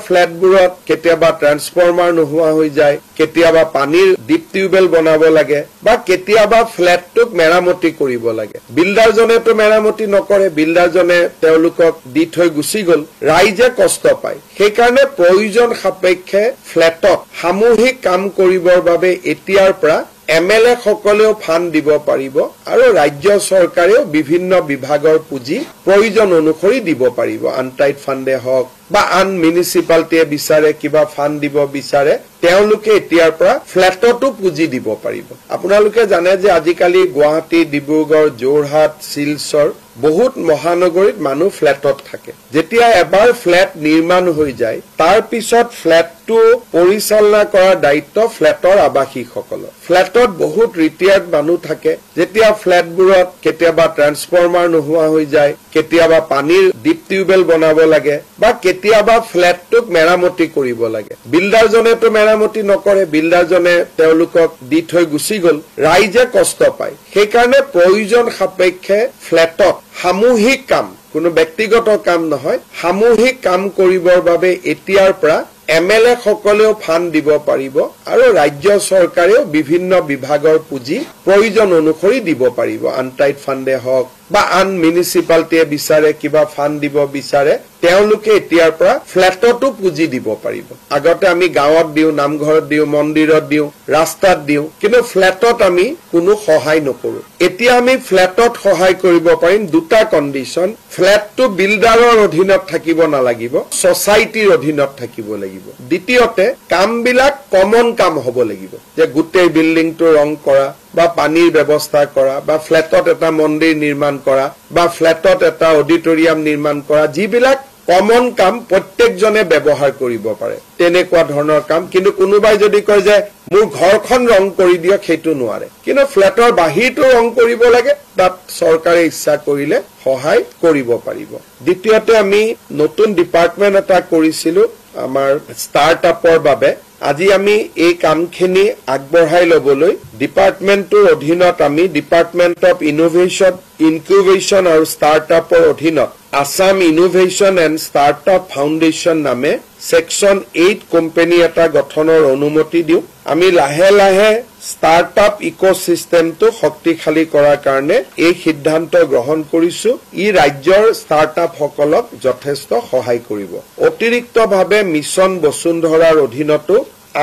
ফ্ল্যাটবোৰত কেতিয়াবা ট্ৰান্সফৰ্মাৰ নোহোৱা হৈ যায়, কেতিয়াবা পানীৰ ডিপ টিউবেল বনাব লাগে বা কেতিয়াবা ফ্ল্যাটটোক মেৰামতি কৰিব লাগে। বিল্ডাৰজনেতো মেৰামতি নকৰে, বিল্ডাৰজনে তেওঁলোকক দি থৈ গুচি গ'ল, ৰাইজে কষ্ট পায়। সেইকাৰণে প্ৰয়োজন সাপেক্ষে ফ্ল্যাটত সামূহিক কাম কৰিবৰ বাবে এতিয়াৰ পৰা MLA সকলেও ফাণ্ড দিব পাৰিব আৰু ৰাজ্য চৰকাৰেও বিভিন্ন বিভাগৰ পুঁজি প্ৰয়োজন অনুসৰি দিব পাৰিব। আনটাইড ফাণ্ডে হওক বা আন মিউনিচিপালিটিয়ে বিচাৰে কিবা ফাণ্ড দিব বিচাৰে, তেওঁলোকে এতিয়াৰ পৰা ফ্ল্যাটতো পুঁজি দিব পাৰিব। আপোনালোকে জানে যে আজিকালি গুৱাহাটী, ডিব্ৰুগড়, যোৰহাট, শিলচৰ বহুত মহানগৰীত মানুহ ফ্ল্যাটত থাকে। যেতিয়া এবাৰ ফ্ল্যাট নিৰ্মাণ হৈ যায়, তাৰ পিছত ফ্ল্যাটটো পৰিচালনা কৰাৰ দায়িত্ব ফ্ল্যাটৰ আৱাসীসকলৰ। ফ্ল্যাটত বহুত ৰিটায়াৰ্ড মানুহ থাকে। যেতিয়া ফ্ল্যাটবোৰত কেতিয়াবা ট্ৰান্সফৰ্মাৰ নোহোৱা হৈ যায়, কেতিয়াবা পানীৰ ডিপ টিউবেল বনাব লাগে বা কেতিয়াবা ফ্ল্যাটটোক মেৰামতি কৰিব লাগে, বিল্ডাৰজনেতো মেৰামতি নকৰে, বিল্ডাৰজনে তেওঁলোকক দি থৈ গুচি গ'ল, ৰাইজে কষ্ট পায়। সেইকাৰণে প্ৰয়োজন সাপেক্ষে ফ্ল্যাটত সামূহিক কাম, কোনো ব্যক্তিগত কাম নহয়, সামূহিক কাম কৰিবৰ বাবে এতিয়াৰ পৰা MLA সকলেও ফাণ্ড দিব পাৰিব আৰু ৰাজ্য চৰকাৰেও বিভিন্ন বিভাগৰ পুঁজি প্ৰয়োজন অনুসৰি দিব পাৰিব। আনটাইড ফাণ্ডে হওক বা আন মিউনিচিপালিটিয়ে বিচাৰে কিবা ফাণ্ড দিব বিচাৰে, তেওঁলোকে এতিয়াৰ পৰা ফ্ল্যাটতো পুঁজি দিব পাৰিব। আগতে আমি গাঁৱত দিওঁ, নামঘৰত দিওঁ, মন্দিৰত দিওঁ, ৰাস্তাত দিওঁ, কিন্তু ফ্ল্যাটত আমি কোনো সহায় নকৰো। এতিয়া আমি ফ্ল্যাটত সহায় কৰিব পাৰিম। দুটা কণ্ডিশ্যন, ফ্ল্যাটটো বিল্ডাৰৰ অধীনত থাকিব নালাগিব, ছচাইটিৰ অধীনত থাকিব লাগিব। দ্বিতীয়তে কামবিলাক কমন কাম হ'ব লাগিব, যে গোটেই বিল্ডিংটো ৰং কৰা বা পানীৰ ব্যৱস্থা কৰা বা ফ্ল্যাটত এটা মন্দিৰ নিৰ্মাণ কৰা বা ফ্ল্যাটত এটা অডিটৰিয়াম নিৰ্মাণ কৰা, যিবিলাক কমন কাম প্ৰত্যেকজনে ব্যৱহাৰ কৰিব পাৰে, তেনেকুৱা ধৰণৰ কাম। কিন্তু কোনোবাই যদি কয় যে মোৰ ঘৰখন ৰং কৰি দিয়ক, সেইটো নোৱাৰে। কিন্তু ফ্ল্যাটৰ বাহিৰটো ৰং কৰিব লাগে, তাত চৰকাৰে ইচ্ছা কৰিলে সহায় কৰিব পাৰিব। দ্বিতীয়তে আমি নতুন ডিপাৰ্টমেণ্ট এটা কৰিছিলো আমাৰ ষ্টাৰ্টআপৰ বাবে। আজি আমি এই কামখিনি আগবঢ়াই ল'বলৈ ডিপাৰ্টমেণ্টৰ অধীনত আমি ডিপাৰ্টমেণ্ট অফ ইনোভেশ্যন, ইনকিউবেশ্যন আৰু ষ্টাৰ্টআপৰ অধীনত Assam innovation and startup foundation নামে সেকশন 8 কোম্পানী এটা গঠনৰ অনুমতি দিওঁ। আমি লাহে লাহে ষ্টাৰ্টআপ ইকোচিষ্টেমটো শক্তিশালী কৰাৰ কাৰণে এই সিদ্ধান্ত গ্ৰহণ কৰিছো। ই ৰাজ্যৰ ষ্টাৰ্টআপ সকলক যথেষ্ট সহায় কৰিব। অতিৰিক্তভাৱে মিছন বসুন্ধৰাৰ অধীনতো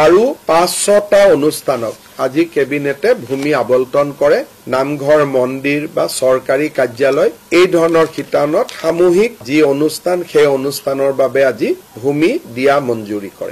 আৰু 5-6টা অনুষ্ঠানক আজি কেবিনেটে ভূমি আবণ্টন কৰে। নামঘৰ, মন্দিৰ বা চৰকাৰী কাৰ্যালয়, এই ধৰণৰ শিতানত সামূহিক যি অনুষ্ঠান, সেই অনুষ্ঠানৰ বাবে আজি ভূমি দিয়া মঞ্জুৰি কৰে।